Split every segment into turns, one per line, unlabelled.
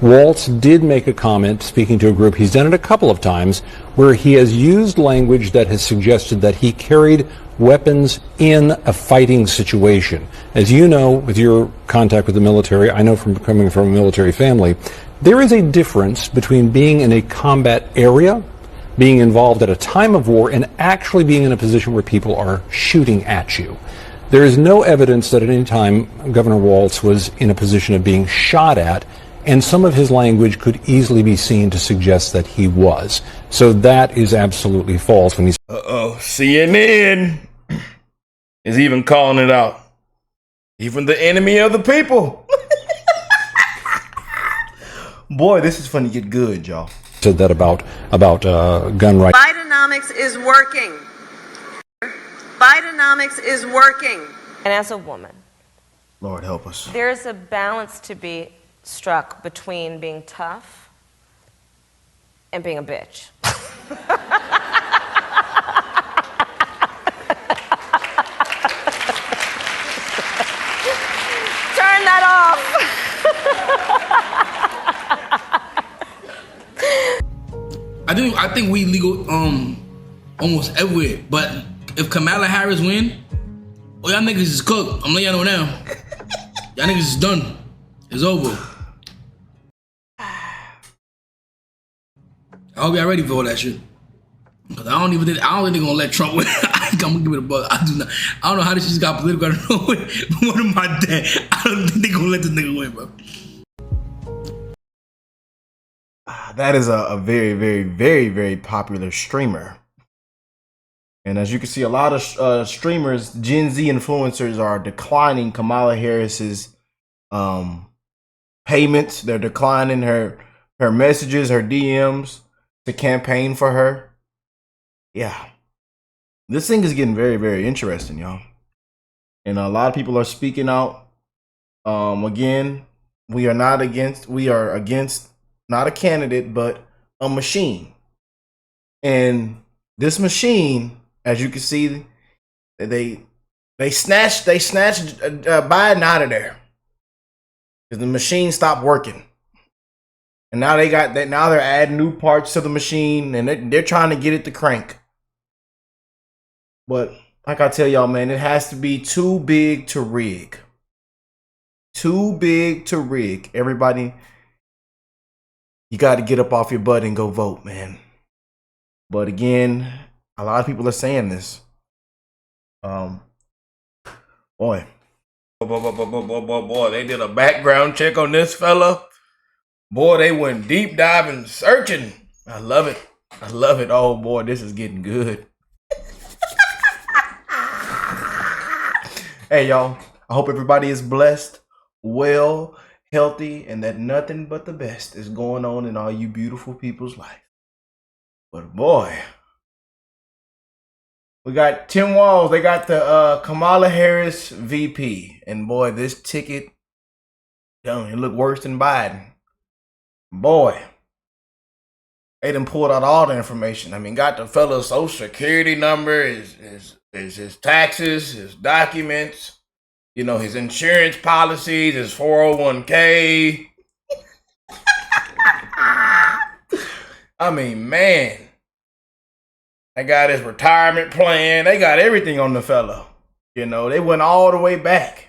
Walz did make a comment speaking to a group. He's done it a couple of times where he has used language that has suggested that he carried weapons in a fighting situation. As you know, with your contact with the military, I know from coming from a military family, there is a difference between being in a combat area, being involved at a time of war, and actually being in a position where people are shooting at you. There is no evidence that at any time Governor Walz was in a position of being shot at, and some of his language could easily be seen to suggest that he was. So that is absolutely false when he's...
CNN is even calling it out. Even the enemy of the people. Boy, this is funny to get good, y'all.
Said that about gun rights.
Bidenomics is working. Bidenomics is working.
And as a woman,
Lord help us.
there's a balance to be struck between being tough and being a bitch. Turn that off.
I think we legal almost everywhere. But if Kamala Harris win, oh y'all niggas is cooked. I'm letting y'all know now. Y'all niggas is done. It's over. I hope y'all ready for all that shit. Cause I don't think they're gonna let Trump win. I'm gonna give it a bug. I don't know how this shit got political. I don't know. But what am I dead? I don't think they're gonna let this nigga win, bro.
That is a very, very, very, very popular streamer. And as you can see, a lot of streamers, Gen Z influencers are declining Kamala Harris's payments. They're declining her messages, her DMs to campaign for her. Yeah. This thing is getting very, very interesting, y'all. And a lot of people are speaking out. Again, we are against not a candidate, but a machine. And this machine, as you can see, they snatched Biden out of there because the machine stopped working. And now now they're adding new parts to the machine, and they're trying to get it to crank. But like I tell y'all, man, it has to be too big to rig. Too big to rig. Everybody, you got to get up off your butt and go vote, man. But again, a lot of people are saying this. Boy, they did a background check on this fella. Boy, they went deep diving, searching. I love it. I love it. Oh boy, this is getting good. Hey y'all, I hope everybody is blessed, well, healthy, and that nothing but the best is going on in all you beautiful people's life. But boy, we got Tim Walz. They got the Kamala Harris VP, and boy, this ticket, it look worse than Biden. Boy, they done pulled out all the information. I mean, got the fella's social security number, his taxes, his documents, you know, his insurance policies, his 401k. I mean, man, they got his retirement plan. They got everything on the fella. You know, they went all the way back.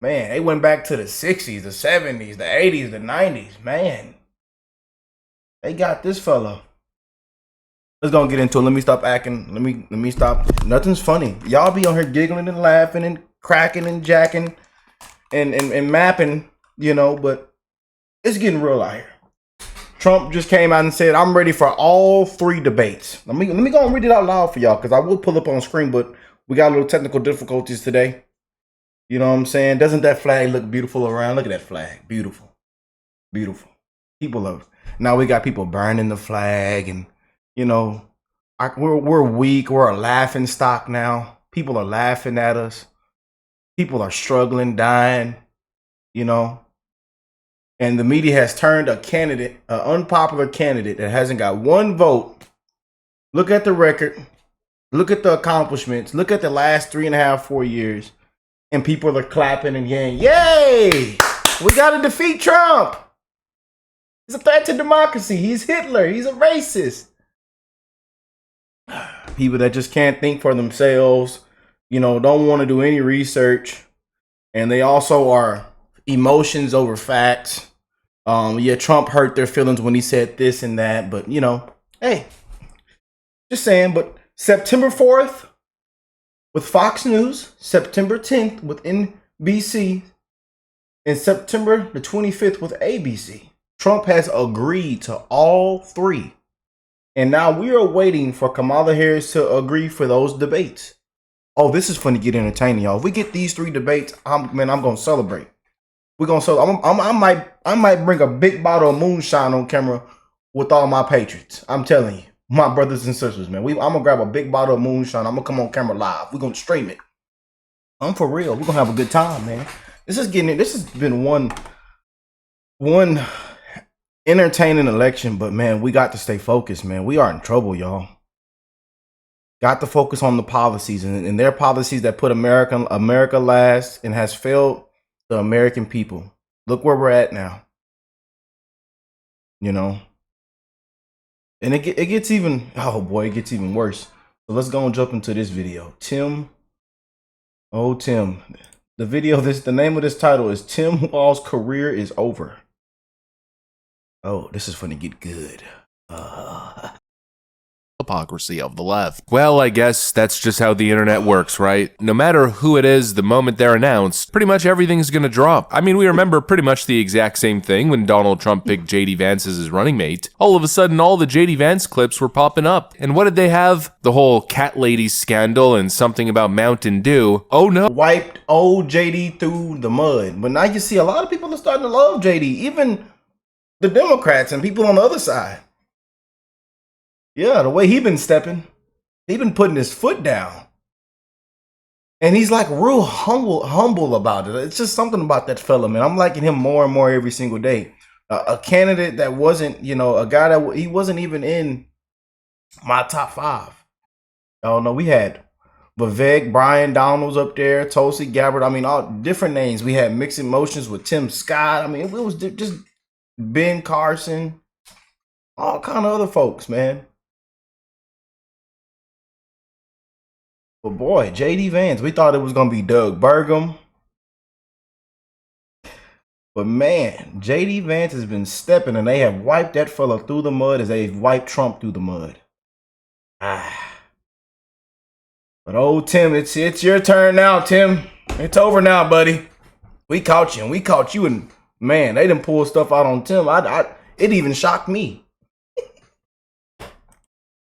Man, they went back to the 60s, the 70s, the 80s, the 90s. Man, they got this fella. Let's go and get into it. Let me stop acting. Let me stop. Nothing's funny. Y'all be on here giggling and laughing and cracking and jacking and mapping, you know, but it's getting real out here. Trump just came out and said, I'm ready for all 3 debates. Let me go and read it out loud for y'all, because I will pull up on screen, but we got a little technical difficulties today. You know what I'm saying? Doesn't that flag look beautiful around? Look at that flag. Beautiful. Beautiful. People love it. Now we got people burning the flag, and, you know, we're weak. We're a laughing stock now. People are laughing at us. People are struggling, dying, you know. And the media has turned a candidate, an unpopular candidate that hasn't got 1 vote. Look at the record. Look at the accomplishments. Look at the last 3.5, 4 years. And people are clapping and yelling, yay! We got to defeat Trump. He's a threat to democracy. He's Hitler. He's a racist. People that just can't think for themselves, you know, don't want to do any research. And they also are emotions over facts. Yeah, Trump hurt their feelings when he said this and that. But, you know, hey, just saying. But September 4th with Fox News, September 10th with NBC, and September the 25th with ABC. Trump has agreed to all three. And now we are waiting for Kamala Harris to agree for those debates. Oh, this is fun to get entertaining, y'all. If we get these 3 debates, I'm gonna celebrate. We're gonna celebrate. I might bring a big bottle of moonshine on camera with all my patriots. I'm telling you, my brothers and sisters, man. I'm gonna grab a big bottle of moonshine. I'm gonna come on camera live. We're gonna stream it. I'm for real. We're gonna have a good time, man. This has been one entertaining election, but man, we got to stay focused, man. We are in trouble, y'all. Got to focus on the policies and their policies that put America last and has failed the American people. Look where we're at now. You know, and it gets even, oh boy, it gets even worse. So let's go and jump into this video. Tim. The name of this title is Tim Walz's career is over. Oh, this is gonna get good.
Hypocrisy of the left. Well, I guess that's just how the internet works, right? No matter who it is, the moment they're announced, pretty much everything's gonna drop. I mean, we remember pretty much the exact same thing when Donald Trump picked JD Vance as his running mate. All of a sudden, all the JD Vance clips were popping up. And what did they have? The whole cat lady scandal and something about Mountain Dew. Oh no.
Wiped old JD through the mud. But now you see a lot of people are starting to love JD, even the Democrats and people on the other side. Yeah, the way he been stepping, he been putting his foot down, and he's like real humble about it. It's just something about that fella, man. I'm liking him more and more every single day. A candidate that wasn't, you know, a guy that he wasn't even in my top 5. Oh no, we had Vivek, Brian Donalds up there, Tulsi Gabbard. I mean, all different names. We had mixed emotions with Tim Scott. I mean, it was just Ben Carson, all kind of other folks, man. But boy, JD Vance, we thought it was going to be Doug Burgum. But man, JD Vance has been stepping, and they have wiped that fella through the mud as they've wiped Trump through the mud. But old Tim, it's your turn now, Tim. It's over now, buddy. We caught you, and we caught you, and man, they didn't pull stuff out on Tim. It even shocked me.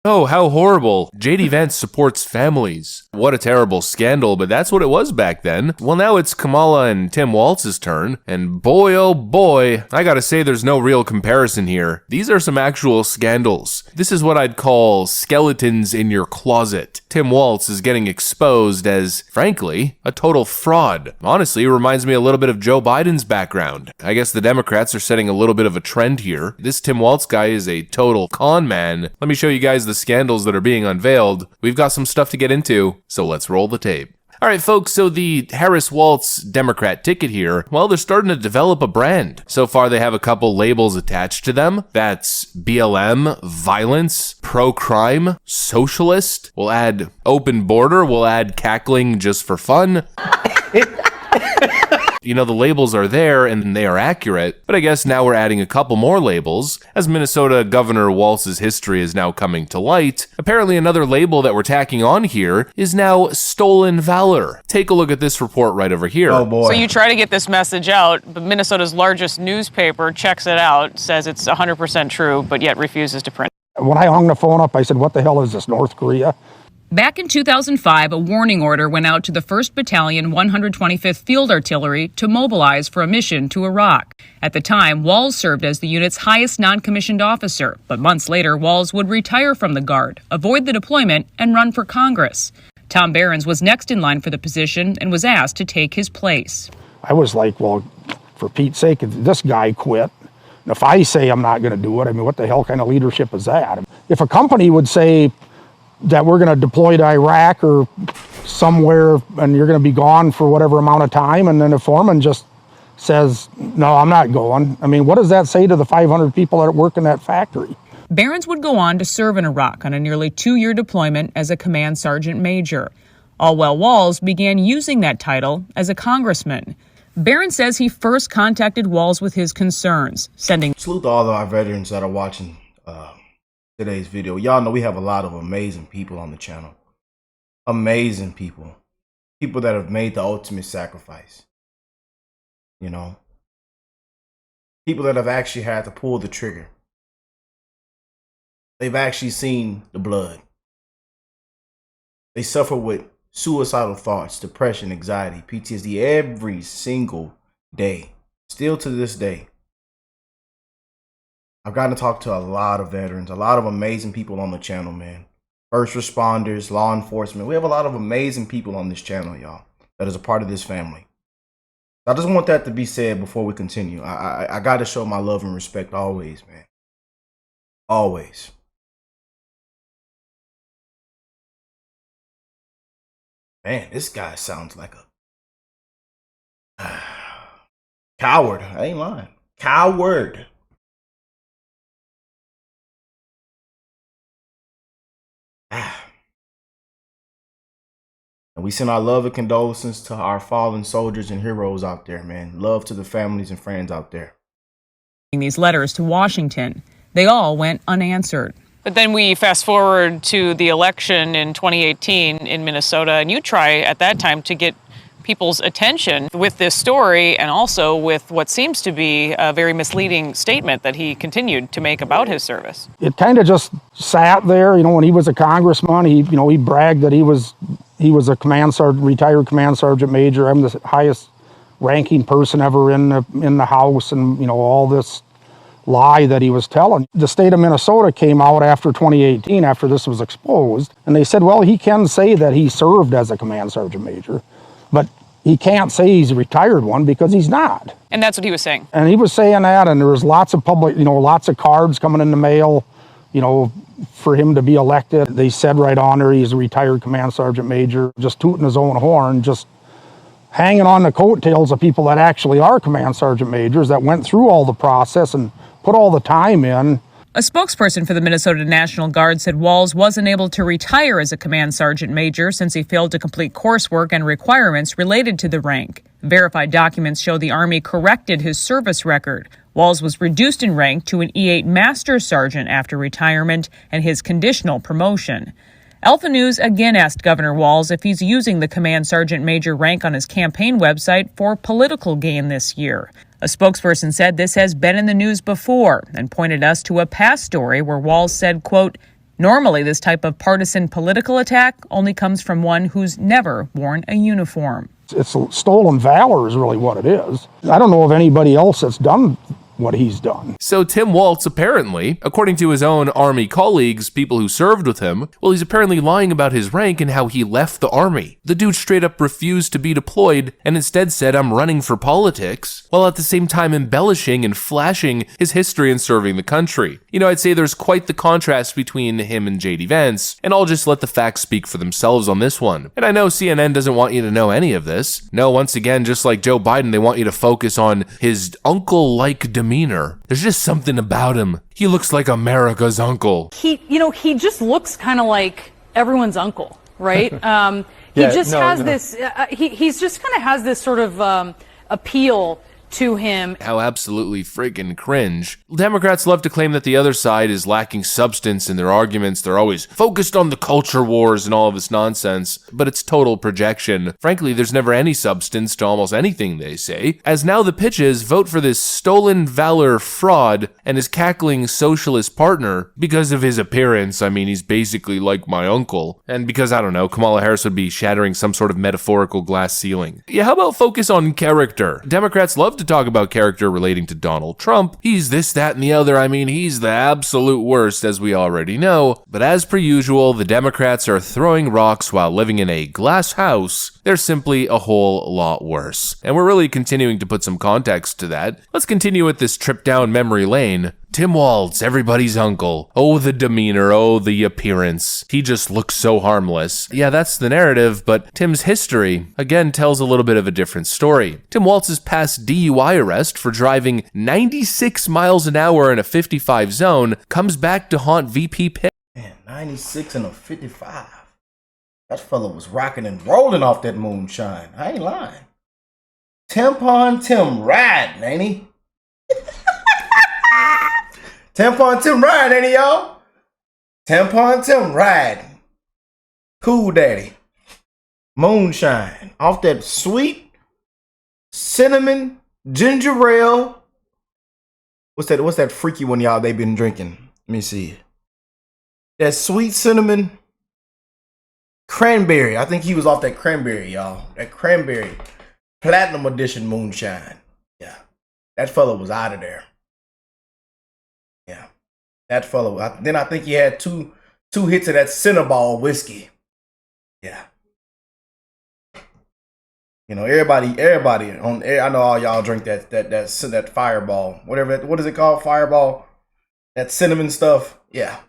Oh, how horrible. JD Vance supports families. What a terrible scandal, but that's what it was back then. Well, now it's Kamala and Tim Walz's turn, and boy, oh boy, I gotta say there's no real comparison here. These are some actual scandals. This is what I'd call skeletons in your closet. Tim Walz is getting exposed as, frankly, a total fraud. Honestly, it reminds me a little bit of Joe Biden's background. I guess the Democrats are setting a little bit of a trend here. This Tim Walz guy is a total con man. Let me show you guys the scandals that are being unveiled. We've got some stuff to get into, so let's roll the tape. All right, folks, so the Harris-Walz Democrat ticket here, well, they're starting to develop a brand. So far, they have a couple labels attached to them. That's BLM, violence, pro-crime, socialist. We'll add open border. We'll add cackling just for fun. You know, the labels are there and they are accurate, but I guess now we're adding a couple more labels. As Minnesota Governor Walz's history is now coming to light, apparently another label that we're tacking on here is now stolen valor. Take a look at this report right over here.
Oh boy.
So you try to get this message out, but Minnesota's largest newspaper checks it out, says it's 100% true, but yet refuses to print.
When I hung the phone up, I said, what the hell is this, North Korea?
Back in 2005, a warning order went out to the 1st Battalion, 125th Field Artillery to mobilize for a mission to Iraq. At the time, Walz served as the unit's highest non-commissioned officer, but months later, Walz would retire from the Guard, avoid the deployment, and run for Congress. Tom Behrens was next in line for the position and was asked to take his place.
I was like, well, for Pete's sake, if this guy quit, and if I say I'm not going to do it, I mean, what the hell kind of leadership is that? If a company would say that we're going to deploy to Iraq or somewhere and you're going to be gone for whatever amount of time, and then the foreman just says, no, I'm not going. I mean, what does that say to the 500 people that work in that factory?
Behrens would go on to serve in Iraq on a nearly 2-year deployment as a command sergeant major. All while Walz began using that title as a congressman. Behrens says he first contacted Walz with his concerns, sending
salute to all of our veterans that are watching today's video. Y'all know we have a lot of amazing people on the channel. Amazing people. People that have made the ultimate sacrifice. You know? People that have actually had to pull the trigger. They've actually seen the blood. They suffer with suicidal thoughts, depression, anxiety, PTSD every single day. Still to this day. I've gotten to talk to a lot of veterans, a lot of amazing people on the channel, man. First responders, law enforcement. We have a lot of amazing people on this channel, y'all, that is a part of this family. I just want that to be said before we continue. I got to show my love and respect always, man. Always. Man, this guy sounds like a coward. I ain't lying. Coward. And we send our love and condolences to our fallen soldiers and heroes out there, man. Love to the families and friends out there.
these letters to Washington. They all went unanswered.
But then we fast forward to the election in 2018 in Minnesota, and you try at that time to get people's attention with this story and also with what seems to be a very misleading statement that he continued to make about his service.
It kind of just sat there, when he was a congressman, he bragged that he was a command sergeant, retired command sergeant major. I'm the highest ranking person ever in the House, and all this lie that he was telling. The state of Minnesota came out after 2018, after this was exposed, and they said, well, he can say that he served as a command sergeant major, but he can't say he's a retired one because he's not.
And that's what he was saying.
And he was saying that, and there was lots of lots of cards coming in the mail, for him to be elected. They said right on there he's a retired command sergeant major, just tooting his own horn, just hanging on the coattails of people that actually are command sergeant majors that went through all the process and put all the time in.
A spokesperson for the Minnesota National Guard said Walz wasn't able to retire as a command sergeant major since he failed to complete coursework and requirements related to the rank. Verified documents show the Army corrected his service record. Walz was reduced in rank to an E8 Master Sergeant after retirement and his conditional promotion. Alpha News again asked Governor Walz if he's using the command sergeant major rank on his campaign website for political gain this year. A spokesperson said this has been in the news before and pointed us to a past story where Walz said, quote, normally this type of partisan political attack only comes from one who's never worn a uniform.
It's stolen valor is really what it is. I don't know of anybody else that's done what he's done.
So Tim Walz apparently, according to his own Army colleagues, people who served with him, well, he's apparently lying about his rank and how he left the Army. The dude straight up refused to be deployed and instead said, I'm running for politics, while at the same time embellishing and flashing his history in serving the country. I'd say there's quite the contrast between him and JD Vance, and I'll just let the facts speak for themselves on this one. And I know CNN doesn't want you to know any of this. No, once again, just like Joe Biden, they want you to focus on his uncle-like demeanor. There's just something about him. He looks like America's uncle.
He just looks kind of like everyone's uncle, right? He's just kind of has this sort of appeal to him.
How absolutely friggin' cringe. Democrats love to claim that the other side is lacking substance in their arguments. They're always focused on the culture wars and all of this nonsense, but it's total projection. Frankly, there's never any substance to almost anything they say, as now the pitch is vote for this stolen valor fraud and his cackling socialist partner because of his appearance. I mean, he's basically like my uncle. And because, I don't know, Kamala Harris would be shattering some sort of metaphorical glass ceiling. Yeah, how about focus on character? Democrats love to talk about character relating to Donald Trump. He's this, that, and the other. I mean, he's the absolute worst, as we already know. But as per usual, the Democrats are throwing rocks while living in a glass house. They're simply a whole lot worse. And we're really continuing to put some context to that. Let's continue with this trip down memory lane. Tim Walz, everybody's uncle. Oh, the demeanor, oh, the appearance. He just looks so harmless. Yeah, that's the narrative, but Tim's history, again, tells a little bit of a different story. Tim Walz's past DUI arrest for driving 96 miles an hour in a 55 zone comes back to haunt VP Pitt.
Man, 96 and a 55. That fella was rocking and rolling off that moonshine. I ain't lying. Tampon Tim riding, ain't he? Tampon Tim riding, ain't he, y'all? Tampon Tim riding. Cool daddy. Moonshine. Off that sweet cinnamon ginger ale. What's that freaky one, y'all, they been drinking? Let me see. That sweet cinnamon cranberry. I think he was off that cranberry, y'all. That cranberry. Platinum edition moonshine. Yeah. That fella was out of there. Yeah. That fella. Then I think he had two hits of that Cinnaball whiskey. Yeah. You know, everybody on air. I know all y'all drink that Fireball. Whatever. What is it called? Fireball. That cinnamon stuff. Yeah.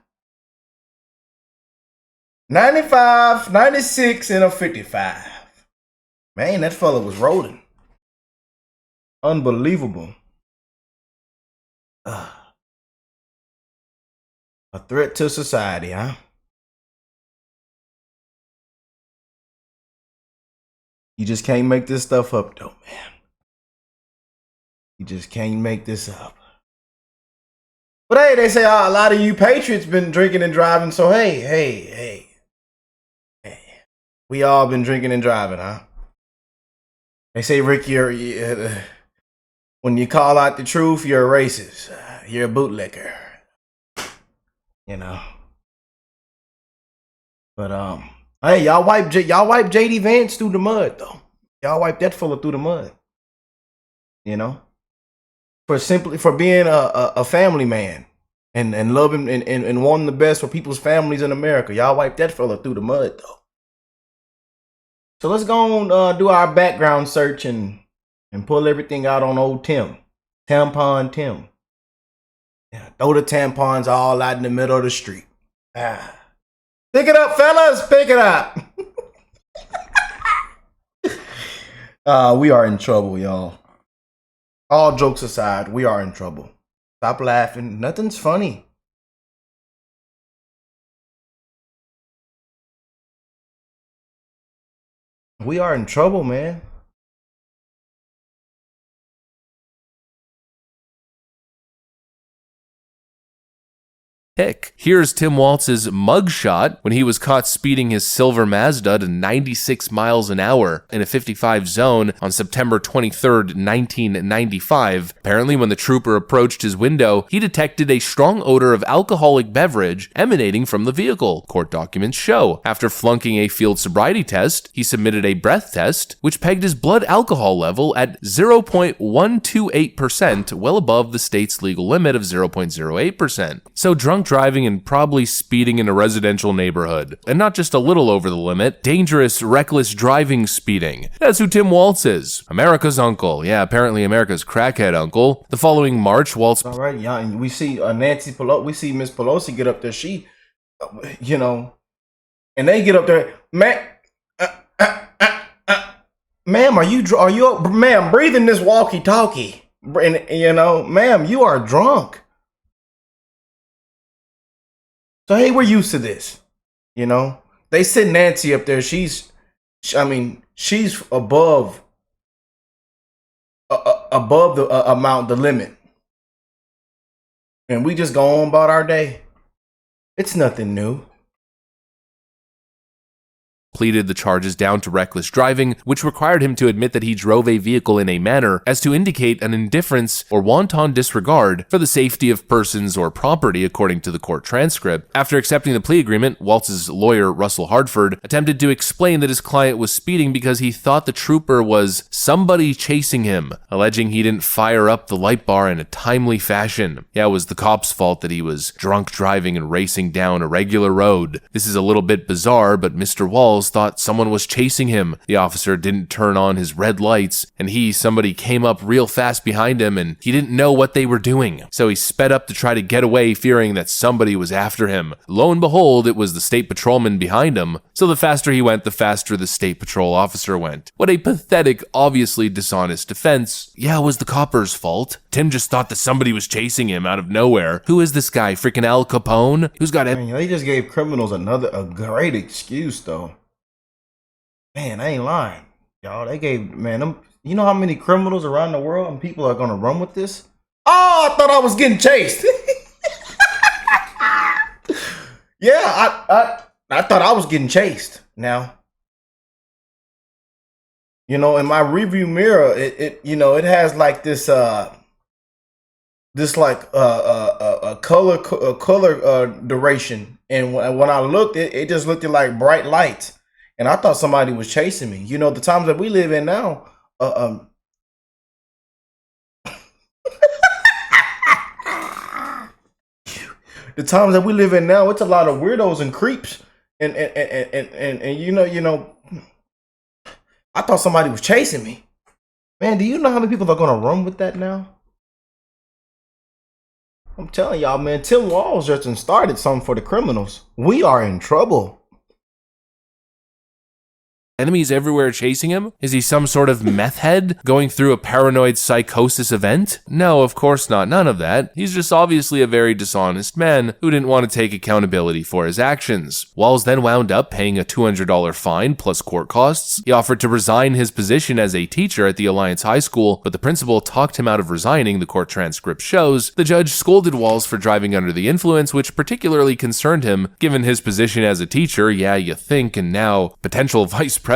95, 96, and a 55. Man, that fella was rolling. Unbelievable. A threat to society, huh? You just can't make this stuff up, though, man. You just can't make this up. But hey, they say a lot of you patriots been drinking and driving, so hey. We all been drinking and driving, huh? They say, Rick, when you call out the truth, you're a racist. You're a bootlicker. You know. But hey, y'all wipe JD Vance through the mud, though. Y'all wipe that fella through the mud. You know, for being a family man and loving and wanting the best for people's families in America. Y'all wipe that fella through the mud, though. So let's go on do our background search and pull everything out on old Tim. Tampon Tim. Yeah, throw the tampons all out in the middle of the street. Pick it up, fellas. Pick it up. We are in trouble, y'all. All jokes aside, we are in trouble. Stop laughing. Nothing's funny. We are in trouble, man.
Pick. Here's Tim Walz's mugshot when he was caught speeding his silver Mazda to 96 miles an hour in a 55 zone on September 23rd, 1995. Apparently, when the trooper approached his window, he detected a strong odor of alcoholic beverage emanating from the vehicle, court documents show. After flunking a field sobriety test, he submitted a breath test, which pegged his blood alcohol level at 0.128%, well above the state's legal limit of 0.08%. So drunk driving and probably speeding in a residential neighborhood. And not just a little over the limit, dangerous, reckless driving speeding. That's who Tim Walz is. America's uncle. Yeah, apparently America's crackhead uncle. The following March, Walz...
All right, yeah, we see Nancy Pelosi, we see Miss Pelosi get up there. She, you know, and they get up there. Ma'am, are you ma'am, breathing this walkie-talkie. And, you know, ma'am, you are drunk. So, hey, we're used to this, you know. They send Nancy up there. She's above the limit. And we just go on about our day. It's nothing new.
Pleaded the charges down to reckless driving, which required him to admit that he drove a vehicle in a manner as to indicate an indifference or wanton disregard for the safety of persons or property, according to the court transcript. After accepting the plea agreement, Walz's lawyer, Russell Hartford, attempted to explain that his client was speeding because he thought the trooper was somebody chasing him, alleging he didn't fire up the light bar in a timely fashion. Yeah, it was the cop's fault that he was drunk driving and racing down a regular road. This is a little bit bizarre, but Mr. Walz Walz thought someone was chasing him. The officer didn't turn on his red lights, and somebody came up real fast behind him, and he didn't know what they were doing. So he sped up to try to get away, fearing that somebody was after him. Lo and behold, it was the state patrolman behind him. So the faster he went, the faster the state patrol officer went. What a pathetic, obviously dishonest defense. Yeah, it was the copper's fault. Tim just thought that somebody was chasing him out of nowhere. Who is this guy? Freaking Al Capone? Who's got it?
They just gave criminals a great excuse, though. Man, I ain't lying. Y'all, they gave, them, you know how many criminals around the world and people are going to run with this? Oh, I thought I was getting chased. Yeah, I thought I was getting chased. Now, in my review mirror, it has like this color duration, and when I looked, it just looked like bright lights, and I thought somebody was chasing me. The times that we live in now, the times that we live in now, it's a lot of weirdos and creeps, and I thought somebody was chasing me. Man, do you know how many people are gonna run with that now? I'm telling y'all, man, Tim Walz just started something for the criminals. We are in trouble.
Enemies everywhere chasing him? Is he some sort of meth head going through a paranoid psychosis event? No, of course not. None of that. He's just obviously a very dishonest man who didn't want to take accountability for his actions. Walz then wound up paying a $200 fine plus court costs. He offered to resign his position as a teacher at the Alliance High School, but the principal talked him out of resigning, the court transcript shows. The judge scolded Walz for driving under the influence, which particularly concerned him, given his position as a teacher, yeah, you think, and now potential vice president.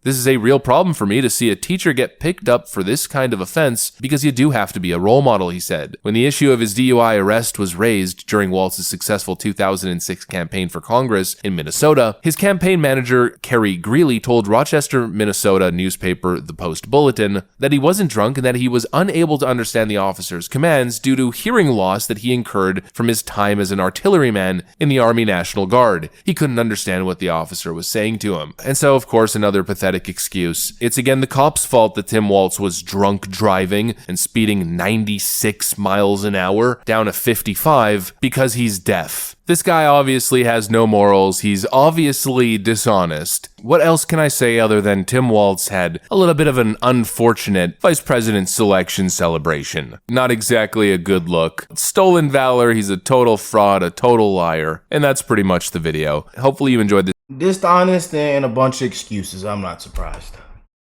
This is a real problem for me to see a teacher get picked up for this kind of offense because you do have to be a role model, he said. When the issue of his DUI arrest was raised during Walz's successful 2006 campaign for Congress in Minnesota, his campaign manager, Kerry Greeley, told Rochester, Minnesota newspaper The Post Bulletin that he wasn't drunk and that he was unable to understand the officer's commands due to hearing loss that he incurred from his time as an artilleryman in the Army National Guard. He couldn't understand what the officer was saying to him. And so, of course, another pathetic excuse. It's again the cop's fault that Tim Walz was drunk driving and speeding 96 miles an hour down a 55 because he's deaf. This guy obviously has no morals. He's obviously dishonest. What else can I say other than Tim Walz had a little bit of an unfortunate vice president selection celebration? Not exactly a good look. Stolen valor, he's a total fraud, a total liar. And that's pretty much the video. Hopefully you enjoyed this.
Dishonest and a bunch of excuses. I'm not surprised.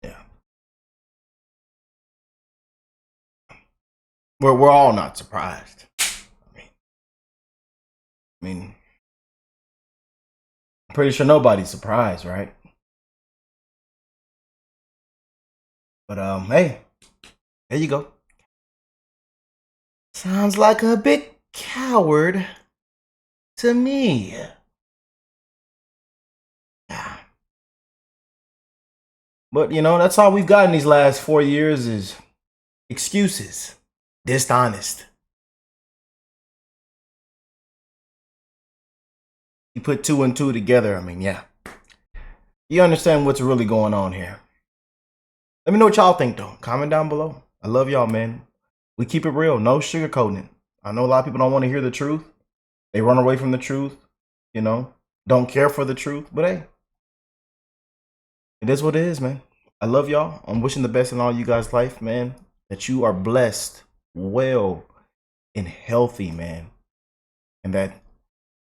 Yeah. We're all not surprised. I mean, I'm pretty sure nobody's surprised, right? But hey, there you go. Sounds like a big coward to me. But that's all we've got in these last 4 years is excuses. Dishonest. You put 2 and 2 together, yeah. You understand what's really going on here. Let me know what y'all think, though. Comment down below. I love y'all, man. We keep it real. No sugarcoating it. I know a lot of people don't want to hear the truth. They run away from the truth. Don't care for the truth. But hey, it is what it is, man. I love y'all. I'm wishing the best in all you guys' life, man. That you are blessed, well, and healthy, man. And that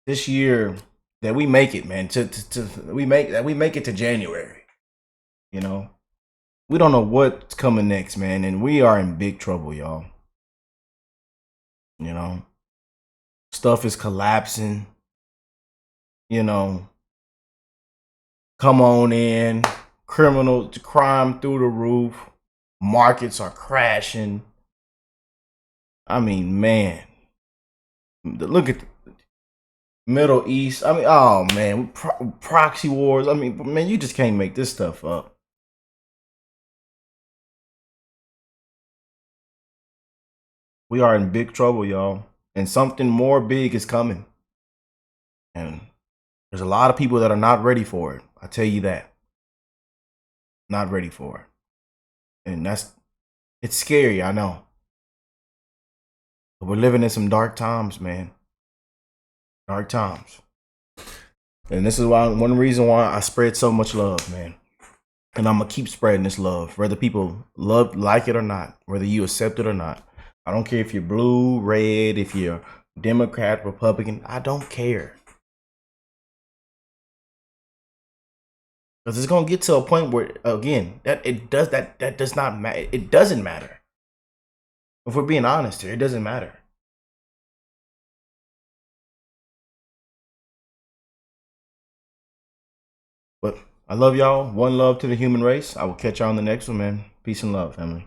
this year that we make it, man. We make it to January. We don't know what's coming next, man, and we are in big trouble, y'all. Stuff is collapsing. Come on in. Crime through the roof. Markets are crashing. Man. Look at the Middle East. Oh, man. Proxy wars. Man, you just can't make this stuff up. We are in big trouble, y'all. And something more big is coming. And there's a lot of people that are not ready for it. I tell you that. Not ready for it. And it's scary, I know. But we're living in some dark times, man. Dark times. And this is one reason why I spread so much love, man. And I'm gonna keep spreading this love, whether people like it or not, whether you accept it or not. I don't care if you're blue, red, if you're Democrat, Republican. I don't care. Because it's gonna get to a point where, again, that does not matter. It doesn't matter. If we're being honest here, it doesn't matter. But I love y'all. One love to the human race. I will catch y'all on the next one, man. Peace and love, family.